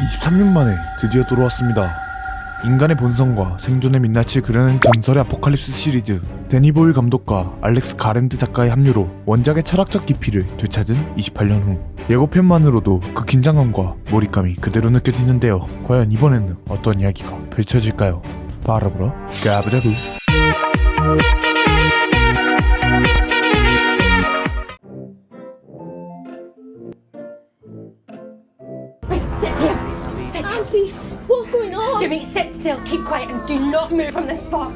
23년 만에 드디어 돌아왔습니다. 인간의 본성과 생존의 민낯을 그려낸 전설의 아포칼립스 시리즈, 데니 보일 감독과 알렉스 가랜드 작가의 합류로 원작의 철학적 깊이를 되찾은 28년 후, 예고편만으로도 그 긴장감과 몰입감이 그대로 느껴지는데요. 과연 이번에는 어떤 이야기가 펼쳐질까요? 바라보러 가보자구. Auntie, what's going on? Jimmy, sit still, keep quiet and do not move from this spot.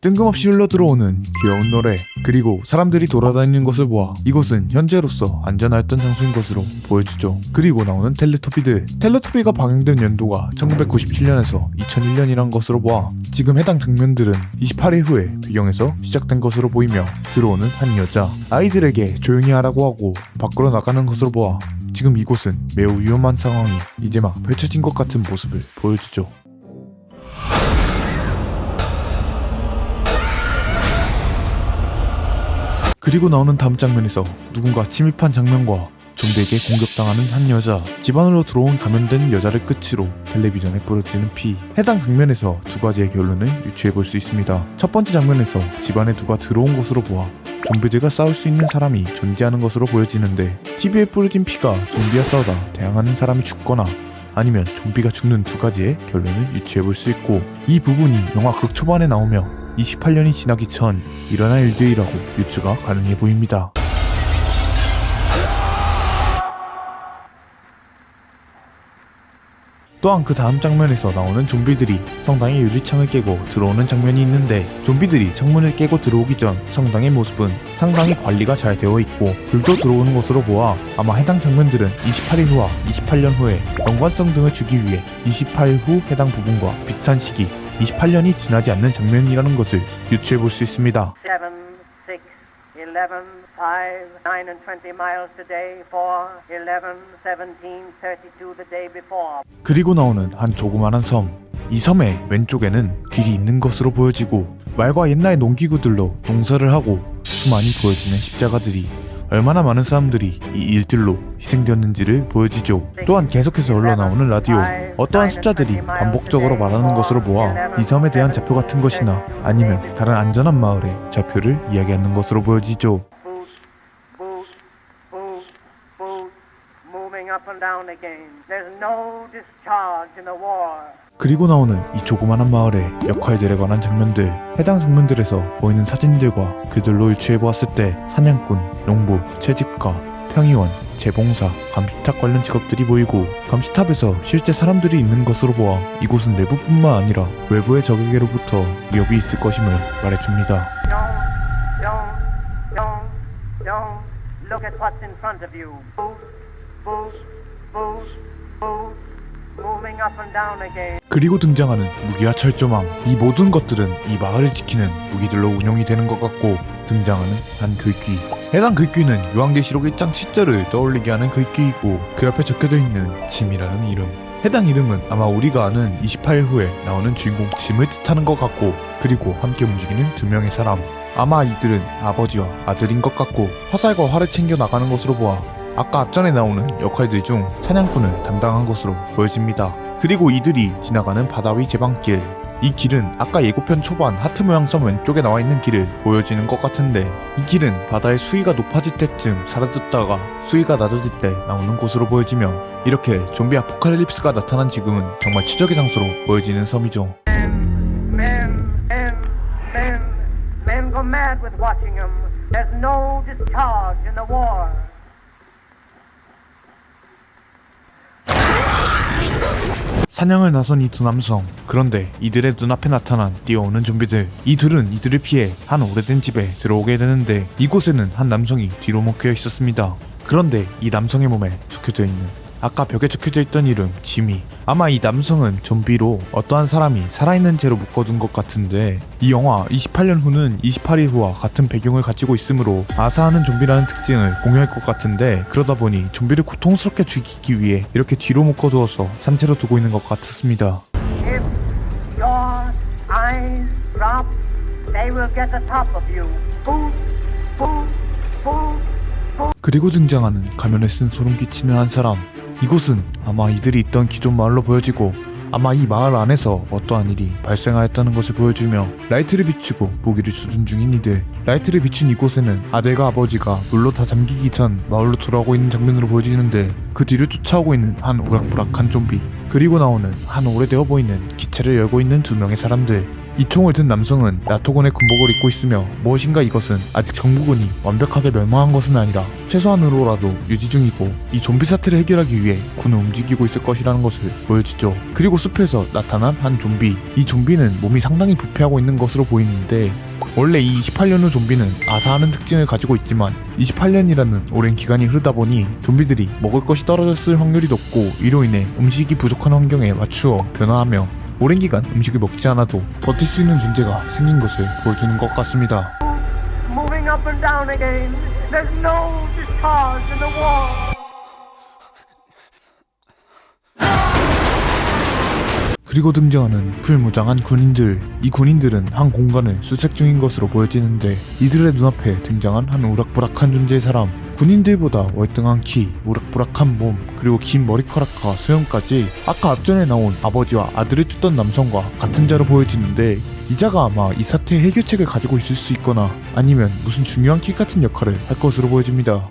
뜬금없이 흘러들어오는 귀여운 노래, 그리고 사람들이 돌아다니는 것을 보아 이곳은 현재로서 안전하였던 장소인 것으로 보여주죠. 그리고 나오는 텔레토피들. 텔레토피가 방영된 연도가 1997년에서 2001년이란 것으로 보아 지금 해당 장면들은 28일 후에 배경에서 시작된 것으로 보이며, 들어오는 한 여자, 아이들에게 조용히 하라고 하고 밖으로 나가는 것으로 보아 지금 이곳은 매우 위험한 상황이 이제 막 펼쳐진 것 같은 모습을 보여주죠. 그리고 나오는 다음 장면에서 누군가 침입한 장면과 좀비에게 공격당하는 한 여자, 집안으로 들어온 감염된 여자를 끝으로 텔레비전에 뿌려지는 피. 해당 장면에서 두 가지의 결론을 유추해볼 수 있습니다. 첫 번째 장면에서 집안에 누가 들어온 것으로 보아 좀비들과 싸울 수 있는 사람이 존재하는 것으로 보여지는데, TV에 뿌려진 피가 좀비와 싸우다 대항하는 사람이 죽거나 아니면 좀비가 죽는 두 가지의 결론을 유추해볼 수 있고, 이 부분이 영화 극초반에 나오며 28년이 지나기 전 일어날 일들이라고 유추가 가능해 보입니다. 또한 그 다음 장면에서 나오는 좀비들이 성당의 유리창을 깨고 들어오는 장면이 있는데, 좀비들이 창문을 깨고 들어오기 전 성당의 모습은 상당히 관리가 잘 되어 있고 불도 들어오는 것으로 보아 아마 해당 장면들은 28일 후와 28년 후에 연관성 등을 주기 위해 28일 후 해당 부분과 비슷한 시기 28년이 지나지 않는 장면이라는 것을 유추해볼 수 있습니다. 7, 6, 11, 5, 9 and 20 miles today, 4, 11, 17, 32 the day before. 그리고 나오는 한 조그마한 섬. 이 섬의 왼쪽에는 길이 있는 것으로 보여지고, 말과 옛날 농기구들로 농사를 하고 수많이 보여지는 십자가들이, 얼마나 많은 사람들이 이 일들로 희생되었는지를 보여지죠. 또한 계속해서 흘러나오는 라디오, 어떠한 숫자들이 반복적으로 말하는 것으로 보아 이 섬에 대한 좌표 같은 것이나 아니면 다른 안전한 마을의 좌표를 이야기하는 것으로 보여지죠. Moving up and down again. There's no discharge in the war. 그리고 나오는 이 조그마한 마을의 역할들에 관한 장면들. 해당 장면들에서 보이는 사진들과 그들로 유추해보았을 때 사냥꾼, 농부, 채집가, 평의원, 재봉사, 감시탑 관련 직업들이 보이고, 감시탑에서 실제 사람들이 있는 것으로 보아 이곳은 내부뿐만 아니라 외부의 적에게로부터 위협이 있을 것임을 말해줍니다. Don't look at what's in front of you. Moving up and down again. 그리고 등장하는 무기와 철조망. 이 모든 것들은 이 마을을 지키는 무기들로 운용이 되는 것 같고, 등장하는 한 글귀. 해당 글귀는 요한계시록 1장 7절을 떠올리게 하는 글귀이고, 그 옆에 적혀져 있는 짐이라는 이름. 해당 이름은 아마 우리가 아는 28일 후에 나오는 주인공 짐을 뜻하는 것 같고, 그리고 함께 움직이는 두 명의 사람, 아마 이들은 아버지와 아들인 것 같고, 화살과 활을 챙겨 나가는 것으로 보아 아까 앞전에 나오는 역할들 중 사냥꾼을 담당한 것으로 보여집니다. 그리고 이들이 지나가는 바다 위 제방길. 이 길은 아까 예고편 초반 하트 모양 섬 왼쪽에 나와 있는 길을 보여지는 것 같은데, 이 길은 바다의 수위가 높아질 때쯤 사라졌다가 수위가 낮아질 때 나오는 곳으로 보여지며, 이렇게 좀비 아포칼립스가 나타난 지금은 정말 최적의 장소로 보여지는 섬이죠. Men go mad with watching them. There's no discharge in the war. 사냥을 나선 이 두 남성. 그런데 이들의 눈앞에 나타난 뛰어오는 좀비들. 이 둘은 이들을 피해 한 오래된 집에 들어오게 되는데, 이곳에는 한 남성이 뒤로 묶여 있었습니다. 그런데 이 남성의 몸에 적혀져 있는, 아까 벽에 적혀져 있던 이름 지미. 아마 이 남성은 좀비로 어떠한 사람이 살아있는 채로 묶어둔 것 같은데, 이 영화 28년 후는 28일 후와 같은 배경을 가지고 있으므로 아사하는 좀비라는 특징을 공유할 것 같은데, 그러다 보니 좀비를 고통스럽게 죽이기 위해 이렇게 뒤로 묶어두어서 산채로 두고 있는 것 같았습니다. If your eyes drop, they will get the top of you. 그리고 등장하는 가면을 쓴 소름 끼치는 한 사람. 이곳은 아마 이들이 있던 기존 마을로 보여지고 아마 이 마을 안에서 어떠한 일이 발생하였다는 것을 보여주며 라이트를 비추고 무기를 수준 중인 이들. 라이트를 비춘 이곳에는 아들과 아버지가 물로 다 잠기기 전 마을로 돌아오고 있는 장면으로 보여지는데 그 뒤를 쫓아오고 있는 한 우락부락한 좀비, 그리고 나오는 한 오래되어 보이는 기체를 열고 있는 두 명의 사람들. 이 총을 든 남성은 나토군의 군복을 입고 있으며 무엇인가 이것은 아직 정부군이 완벽하게 멸망한 것은 아니라 최소한으로라도 유지 중이고 이 좀비 사태를 해결하기 위해 군은 움직이고 있을 것이라는 것을 보여주죠. 그리고 숲에서 나타난 한 좀비. 이 좀비는 몸이 상당히 부패하고 있는 것으로 보이는데 원래 이 28년 후 좀비는 아사하는 특징을 가지고 있지만 28년이라는 오랜 기간이 흐르다 보니 좀비들이 먹을 것이 떨어졌을 확률이 높고 이로 인해 음식이 부족한 환경에 맞추어 변화하며 오랜 기간 음식을 먹지 않아도 버틸 수 있는 존재가 생긴 것을 보여주는 것 같습니다. Moving up and down again. There's no discharge in the wall. 그리고 등장하는 풀무장한 군인들. 이 군인들은 한 공간을 수색 중인 것으로 보여지는데 이들의 눈앞에 등장한 한 우락부락한 존재의 사람. 군인들보다 월등한 키, 우락부락한 몸, 그리고 긴 머리카락과 수염까지 아까 앞전에 나온 아버지와 아들을 쫓던 남성과 같은 자로 보여지는데 이 자가 아마 이 사태의 해결책을 가지고 있을 수 있거나 아니면 무슨 중요한 키 같은 역할을 할 것으로 보여집니다.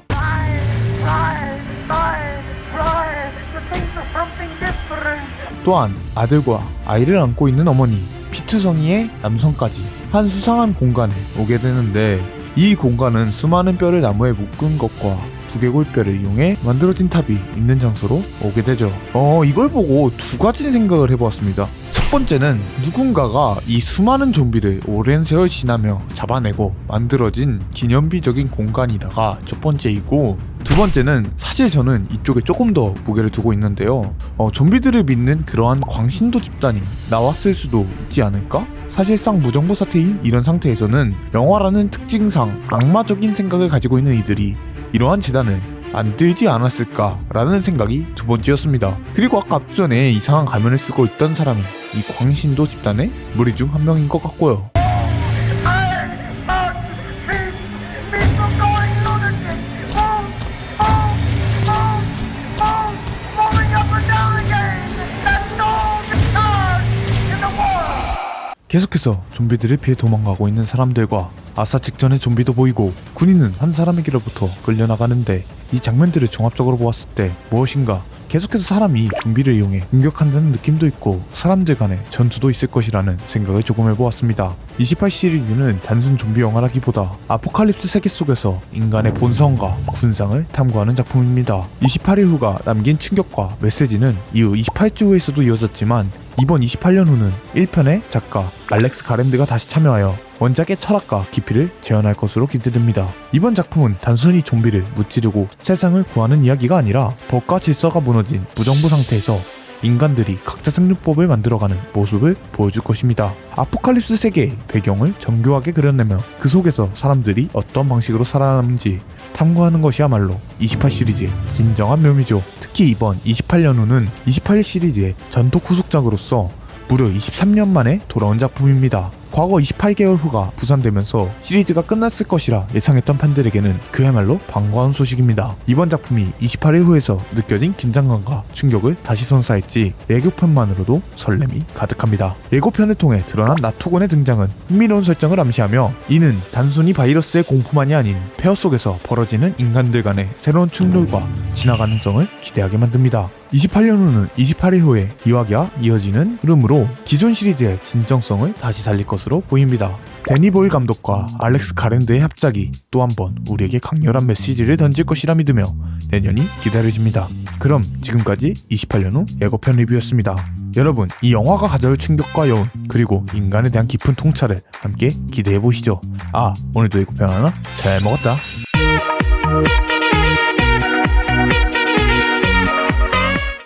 또한 아들과 아이를 안고 있는 어머니, 피투성이의 남성까지 한 수상한 공간에 오게 되는데 이 공간은 수많은 뼈를 나무에 묶은 것과 두개골뼈를 이용해 만들어진 탑이 있는 장소로 오게 되죠. 이걸 보고 두 가지 생각을 해보았습니다. 첫 번째는 누군가가 이 수많은 좀비를 오랜 세월 지나며 잡아내고 만들어진 기념비적인 공간이다가 첫 번째이고, 두 번째는 사실 저는 이쪽에 조금 더 무게를 두고 있는데요. 좀비들을 믿는 그러한 광신도 집단이 나왔을 수도 있지 않을까? 사실상 무정부 사태인 이런 상태에서는 영화라는 특징상 악마적인 생각을 가지고 있는 이들이 이러한 재단을 만들지 않았을까라는 생각이 두 번째였습니다. 그리고 아까 앞전에 이상한 가면을 쓰고 있던 사람이 이 광신도 집단의 무리 중 한 명인 것 같고요. 계속해서 좀비들을 피해 도망가고 있는 사람들과 아사 직전의 좀비도 보이고 군인은 한 사람에게로부터 끌려나가는데 이 장면들을 종합적으로 보았을 때 무엇인가 계속해서 사람이 좀비를 이용해 공격한다는 느낌도 있고 사람들 간의 전투도 있을 것이라는 생각을 조금 해보았습니다. 28 시리즈는 단순 좀비 영화라기보다 아포칼립스 세계 속에서 인간의 본성과 군상을 탐구하는 작품입니다. 28일 후가 남긴 충격과 메시지는 이후 28주 후에서도 이어졌지만 이번 28년 후는 1편의 작가 알렉스 가랜드가 다시 참여하여 원작의 철학과 깊이를 재현할 것으로 기대됩니다. 이번 작품은 단순히 좀비를 무찌르고 세상을 구하는 이야기가 아니라 법과 질서가 무너진 무정부 상태에서 인간들이 각자 생존법을 만들어가는 모습을 보여줄 것입니다. 아포칼립스 세계의 배경을 정교하게 그려내며 그 속에서 사람들이 어떤 방식으로 살아남는지 탐구하는 것이야말로 28 시리즈의 진정한 묘미죠. 특히 이번 28년 후는 28 시리즈의 전속 후속작으로서 무려 23년 만에 돌아온 작품입니다. 과거 28개월 후가 부산되면서 시리즈가 끝났을 것이라 예상했던 팬들에게는 그야말로 반가운 소식입니다. 이번 작품이 28일 후에서 느껴진 긴장감과 충격을 다시 선사했지 예고편만으로도 설렘이 가득합니다. 예고편을 통해 드러난 나토군의 등장은 흥미로운 설정을 암시하며 이는 단순히 바이러스의 공포만이 아닌 폐허 속에서 벌어지는 인간들 간의 새로운 충돌과 진화 가능성을 기대하게 만듭니다. 28년 후는 28일 후에 이야기와 이어지는 흐름으로 기존 시리즈의 진정성을 다시 살릴 것으로 보입니다. 데니 보일 감독과 알렉스 가랜드의 합작이 또 한 번 우리에게 강렬한 메시지를 던질 것이라 믿으며 내년이 기다려집니다. 그럼 지금까지 28년 후 예고편 리뷰였습니다. 여러분, 이 영화가 가져올 충격과 여운 그리고 인간에 대한 깊은 통찰을 함께 기대해보시죠. 오늘도 예고편 하나 잘 먹었다.